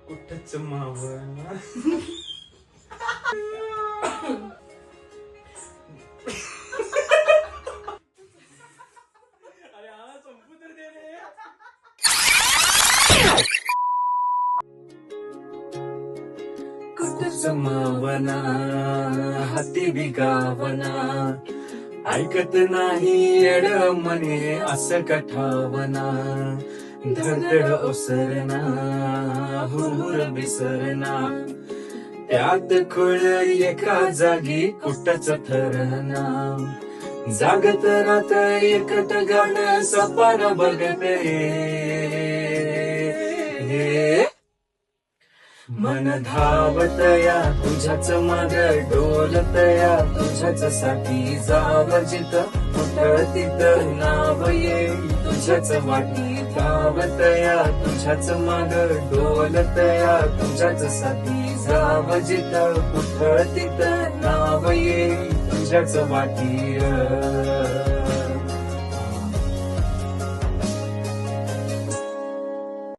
कुठच मावना. अरे हा संपू तर दे रे. कुठच मावना हाती बिगावना, ऐकत नाही येड मने असं कठावना. धडधड ओसरना हुरहुर बिसरना, त्यात खुळ एका जागी कुठच थरना. जागत रात एकट गाण सपान बघते, मन धावतया तुझ्याच माग डोलतया तुझ्याच साठी. जाव जिथं कुठं तिथं नाव येईल तुझ्याच वाटी. धावतया तुझ्याच माग डोलतया तुझ्याच साठी. जाव जिथं कुठं तिथं नाव येईल तुझ्याच वाटी.